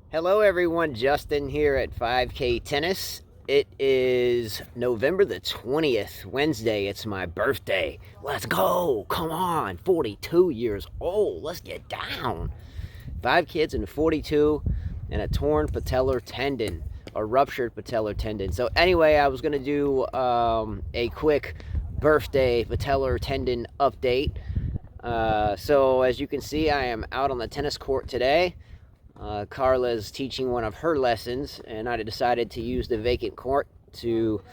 Hello everyone, Justin here at 5K Tennis. It is November the 20th, Wednesday. It's my birthday. Let's go. Come on. 42 years old. Let's get down. 5 kids and 42 and a torn patellar tendon, a ruptured patellar tendon. So anyway, I was going to do a quick birthday patellar tendon update. So as you can see, I am out on the tennis court today. Carla's teaching one of her lessons, and I decided to use the vacant court to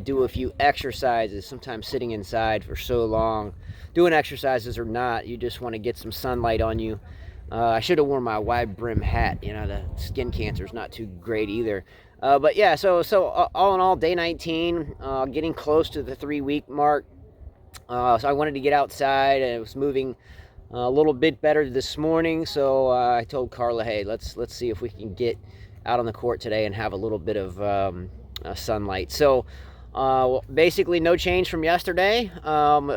do a few exercises. Sometimes sitting inside for so long, doing exercises or not, you just want to get some sunlight on you. I should have worn my wide brim hat. You know, the skin cancer is not too great either. But yeah, so all in all, day 19, getting close to the 3-week mark. So I wanted to get outside, and it was moving a little bit better this morning, so I told Carla, hey, let's see if we can get out on the court today and have a little bit of sunlight. So basically no change from yesterday.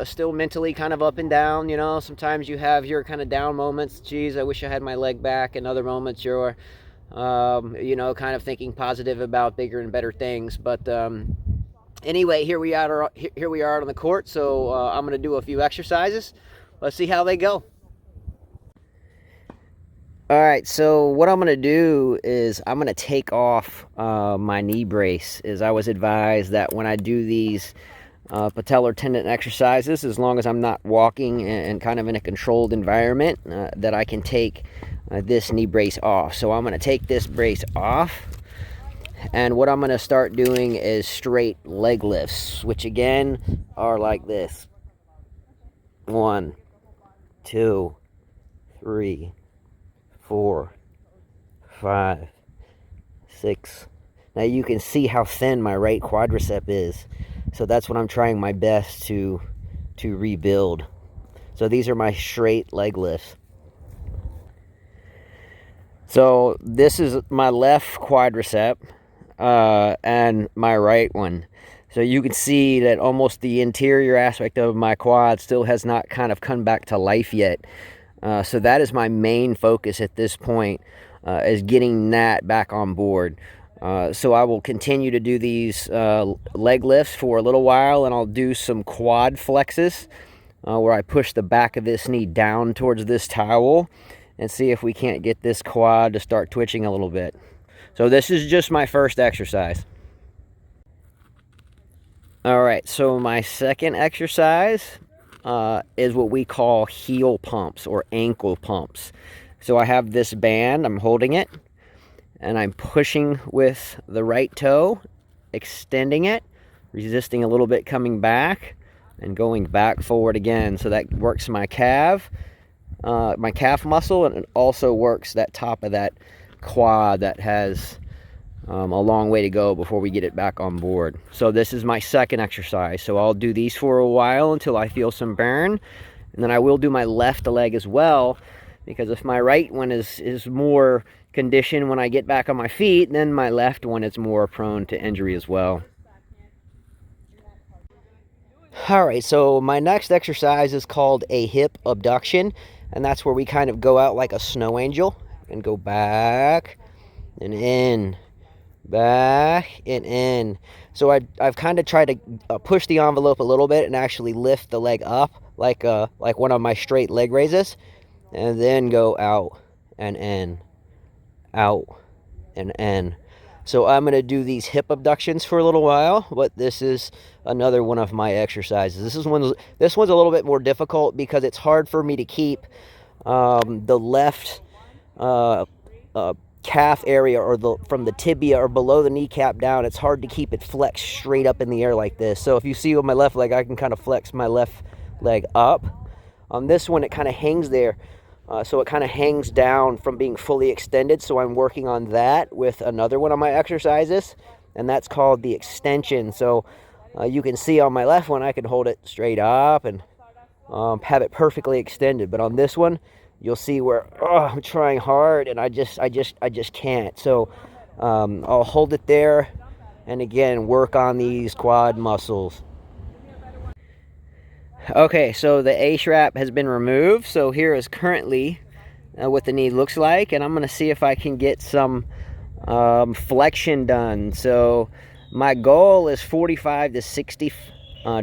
Still mentally kind of up and down. You know, sometimes you have your kind of down moments. Geez, I wish I had my leg back. And other moments you're you know, kind of thinking positive about bigger and better things. But anyway, here we are out on the court. So I'm going to do a few exercises. Let's see how they go. All right, so what I'm going to do is I'm going to take off my knee brace, as I was advised that when I do these patellar tendon exercises, as long as I'm not walking and kind of in a controlled environment, that I can take this knee brace off. So I'm going to take this brace off, and what I'm going to start doing is straight leg lifts, which again are like this. 1, 2, 3, 4, 5, 6. Now you can see how thin my right quadricep is. So that's what I'm trying my best to rebuild. So these are my straight leg lifts. So this is my left quadricep and my right one. So you can see that almost the interior aspect of my quad still has not kind of come back to life yet. So that is my main focus at this point, is getting that back on board. So I will continue to do these leg lifts for a little while, and I'll do some quad flexes where I push the back of this knee down towards this towel and see if we can't get this quad to start twitching a little bit. So this is just my first exercise. All right, so my second exercise is what we call heel pumps or ankle pumps. So I have this band, I'm holding it, and I'm pushing with the right toe, extending it, resisting a little bit, coming back, and going back forward again. So that works my calf muscle, and it also works that top of that quad that has a long way to go before we get it back on board. So this is my second exercise. So I'll do these for a while until I feel some burn, and then I will do my left leg as well, because if my right one is more conditioned when I get back on my feet, then my left one is more prone to injury as well. All right, so my next exercise is called a hip abduction, and that's where we kind of go out like a snow angel and go back and in, back and in. So I've kind of tried to push the envelope a little bit and actually lift the leg up like one of my straight leg raises, and then go out and in, out and in. So I'm going to do these hip abductions for a little while, but this is another one of my exercises. This one's a little bit more difficult because it's hard for me to keep the left calf area, or from the tibia or below the kneecap down. It's hard to keep it flexed straight up in the air like this. So if you see with my left leg, I can kind of flex my left leg up. On this one, it kind of hangs there. So it kind of hangs down from being fully extended. So I'm working on that with another one of my exercises, and that's called the extension. So you can see on my left one, I can hold it straight up and have it perfectly extended. But on this one, you'll see where I'm trying hard and I just can't. So I'll hold it there, and again, work on these quad muscles. Okay, so the A strap has been removed. So here is currently what the knee looks like, and I'm going to see if I can get some flexion done. So my goal is 45 to 60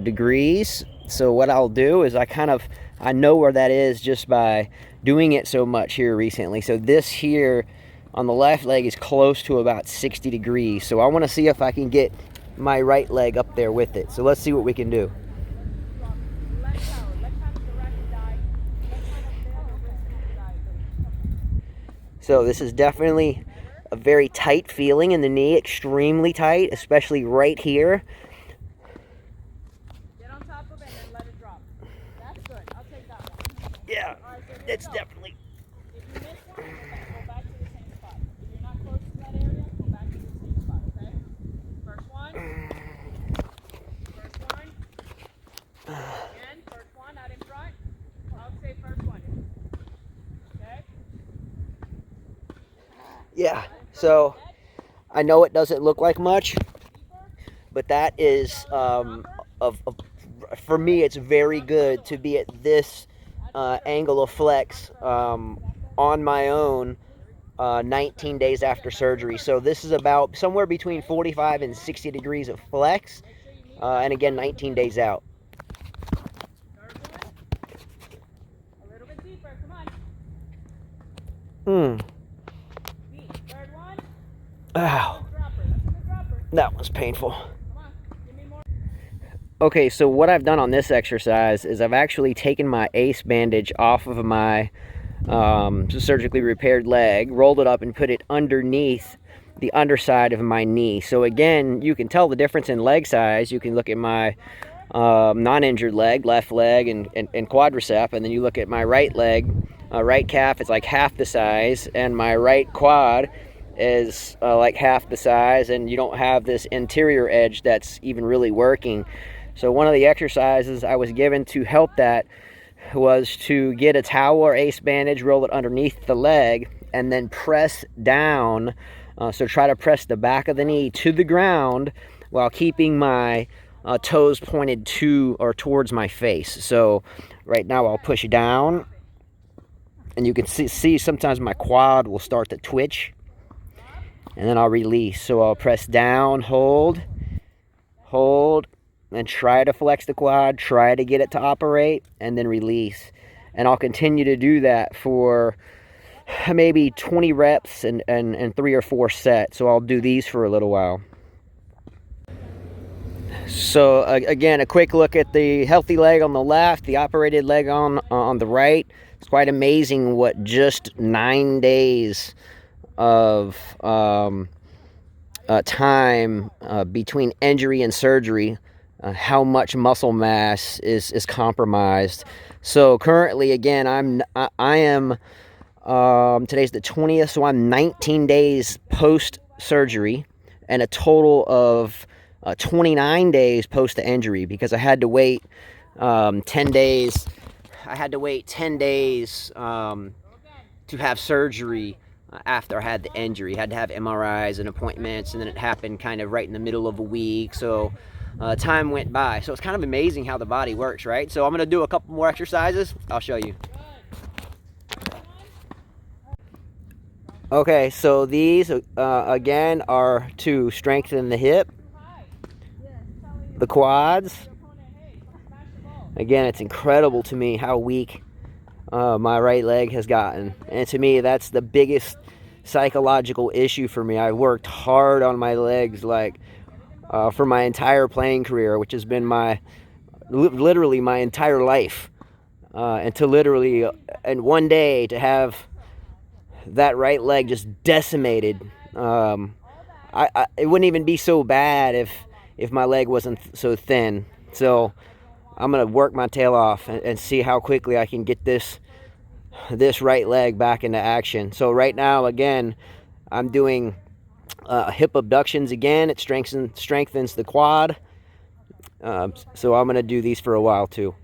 degrees. So what I'll do is I know where that is just by doing it so much here recently. So this here on the left leg is close to about 60 degrees. So I want to see if I can get my right leg up there with it. So let's see what we can do. So this is definitely a very tight feeling in the knee, extremely tight, especially right here. Get on top of it and then let it drop. That's good. I'll take that one. Yeah, Right, so that's definitely. If you miss one, go back to the same spot. If you're not close to that area, go back to the same spot, okay? First one. First one. Again, first one, out in front. I'll say first one. Okay? Yeah, so I know it doesn't look like much, but that is, for me, it's very good to be at this angle of flex on my own 19 days after surgery. So this is about somewhere between 45 and 60 degrees of flex, and again, 19 days out. A little bit deeper, come on. Third one. Ow. Dropper. That was painful. Come on, give me more. Okay, so what I've done on this exercise is I've actually taken my ACE bandage off of my surgically repaired leg, rolled it up and put it underneath the underside of my knee. So again, you can tell the difference in leg size. You can look at my non-injured leg, left leg, and quadricep, and then you look at my right leg, right calf, it's like half the size, and my right quad is like half the size, and you don't have this interior edge that's even really working. So one of the exercises I was given to help that was to get a towel or ACE bandage, roll it underneath the leg, and then press down. So try to press the back of the knee to the ground while keeping my toes pointed to or towards my face. So right now I'll push down, and you can see sometimes my quad will start to twitch, and then I'll release. So I'll press down, hold, and try to flex the quad, try to get it to operate, and then release. And I'll continue to do that for maybe 20 reps and 3 or 4 sets. So I'll do these for a little while. So again, a quick look at the healthy leg on the left, the operated leg on the right. It's quite amazing what just 9 days of time between injury and surgery, how much muscle mass is compromised. So currently, again, I am today's the 20th, so I'm 19 days post surgery and a total of 29 days post the injury, because I had to wait 10 days. I had to wait 10 days to have surgery after I had the injury. I had to have MRIs and appointments, and then it happened kind of right in the middle of a week. So time went by. So it's kind of amazing how the body works, right? So I'm going to do a couple more exercises. I'll show you. Okay, so these again are to strengthen the hip, the quads. Again, it's incredible to me how weak my right leg has gotten, and to me that's the biggest psychological issue for me. I worked hard on my legs for my entire playing career, which has been literally my entire life, and to literally in one day to have that right leg just decimated. It wouldn't even be so bad if my leg wasn't so thin. So I'm gonna work my tail off and see how quickly I can get this right leg back into action. So right now, again, I'm doing hip abductions again. It strengthens the quad. So I'm gonna do these for a while too.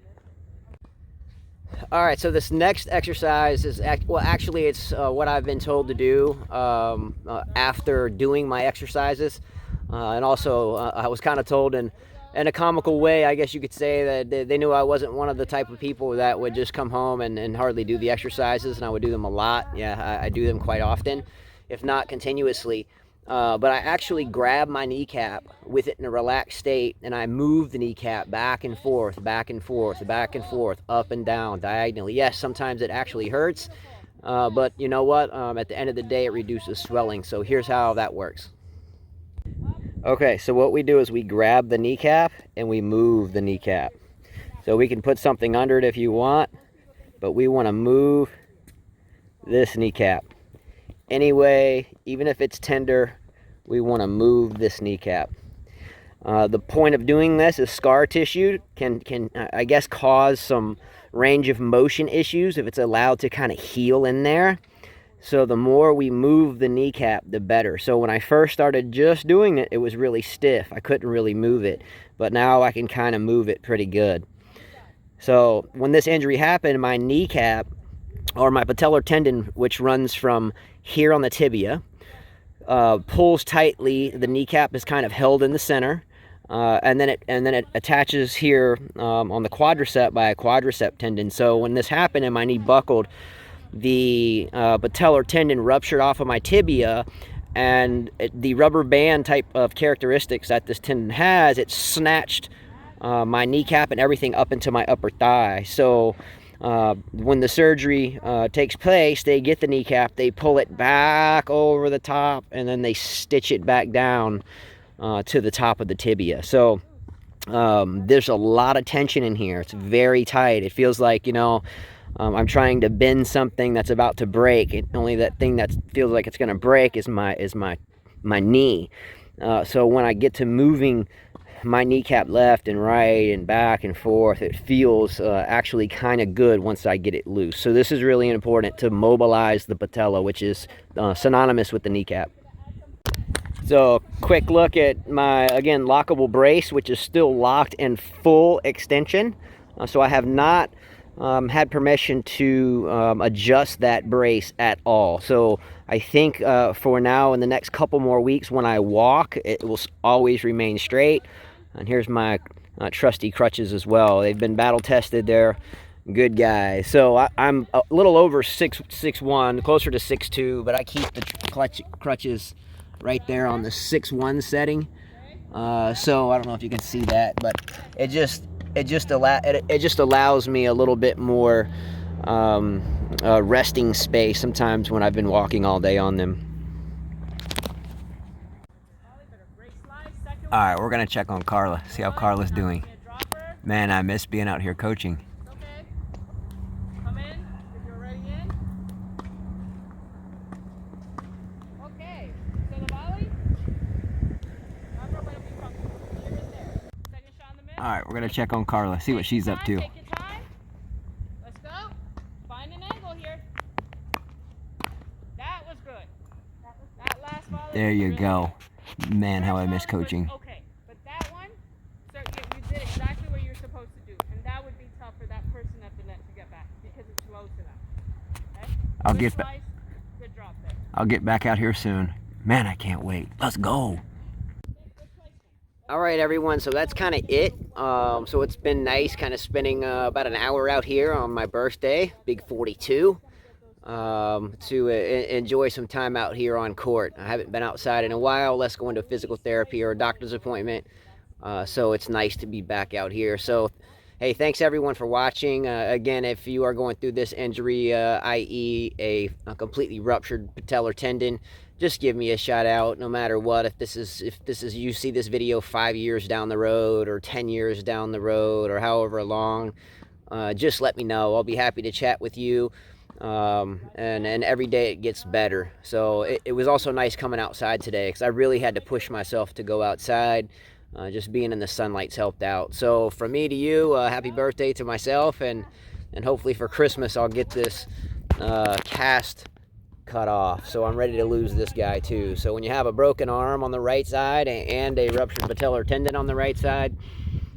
All right, so this next exercise is actually it's what I've been told to do after doing my exercises, and also I was kind of told in in a comical way, I guess you could say that they knew I wasn't one of the type of people that would just come home and hardly do the exercises, and I would do them a lot. Yeah, I do them quite often, if not continuously. But I actually grab my kneecap with it in a relaxed state, and I move the kneecap back and forth, back and forth, back and forth, up and down, diagonally. Yes, sometimes it actually hurts, but you know what? At the end of the day, it reduces swelling. So here's how that works. Okay, so what we do is we grab the kneecap and we move the kneecap. So we can put something under it if you want, but we want to move this kneecap. Anyway, even if it's tender, we want to move this kneecap. The point of doing this is scar tissue can I guess cause some range of motion issues if it's allowed to kind of heal in there. So the more we move the kneecap, the better. So when I first started just doing it, it was really stiff. I couldn't really move it, but now I can kind of move it pretty good. So when this injury happened, my kneecap, or my patellar tendon, which runs from here on the tibia, pulls tightly. The kneecap is kind of held in the center, and then it attaches here on the quadricep by a quadricep tendon. So when this happened and my knee buckled, the patellar tendon ruptured off of my tibia, and the rubber band type of characteristics that this tendon has, it snatched my kneecap and everything up into my upper thigh. So when the surgery takes place, they get the kneecap, they pull it back over the top, and then they stitch it back down to the top of the tibia. So there's a lot of tension in here. It's very tight. It feels like, you know, I'm trying to bend something that's about to break. Only that thing that feels like it's going to break is my knee. So when I get to moving my kneecap left and right and back and forth, it feels actually kind of good once I get it loose. So this is really important to mobilize the patella, which is synonymous with the kneecap. So quick look at my, again, lockable brace, which is still locked in full extension. So I have not had permission to adjust that brace at all. So I think for now, in the next couple more weeks, when I walk, it will always remain straight. And here's my trusty crutches as well. They've been battle tested. They're good guys. So I'm a little over 6'1", closer to 6'2", but I keep the crutches right there on the 6'1" setting. So I don't know if you can see that, but it just allows me a little bit more resting space sometimes when I've been walking all day on them. All right, we're gonna check on Carla, see how Carla's doing. Man, I miss being out here coaching. Okay. Come in, if you're already in. Okay, so the volley. Remember when we come here and there. Second shot in the middle. All right, we're gonna check on Carla, see what she's up to. Take your time. Let's go. Find an angle here. That was good. That last volley. There you really go. good. Man, how I miss coaching. Okay, but that one, so you did exactly what you're supposed to do, and that would be tough for that person at the net to get back because it's low to them. Okay? I'll Good get back. slice, good drop there. I'll get back out here soon. Man, I can't wait. Let's go. All right, everyone, so that's kind of it. So it's been nice kind of spending about an hour out here on my birthday, big 42, to enjoy some time out here on court. I haven't been outside in a while. Let's go into physical therapy or a doctor's appointment. So it's nice to be back out here. So, hey, thanks everyone for watching. Again, if you are going through this injury, i.e. a completely ruptured patellar tendon, just give me a shout out no matter what. If this is you see this video 5 years down the road or 10 years down the road or however long, just let me know. I'll be happy to chat with you. And every day it gets better. So it was also nice coming outside today because I really had to push myself to go outside. Just being in the sunlight's helped out. So from me to you, happy birthday to myself, and hopefully for Christmas I'll get this cast cut off. So I'm ready to lose this guy too. So when you have a broken arm on the right side and a ruptured patellar tendon on the right side,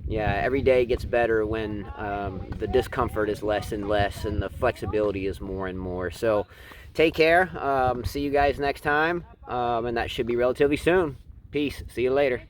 yeah, every day gets better when the discomfort is less and less and the flexibility is more and more. So take care. See you guys next time, and that should be relatively soon. Peace. See you later.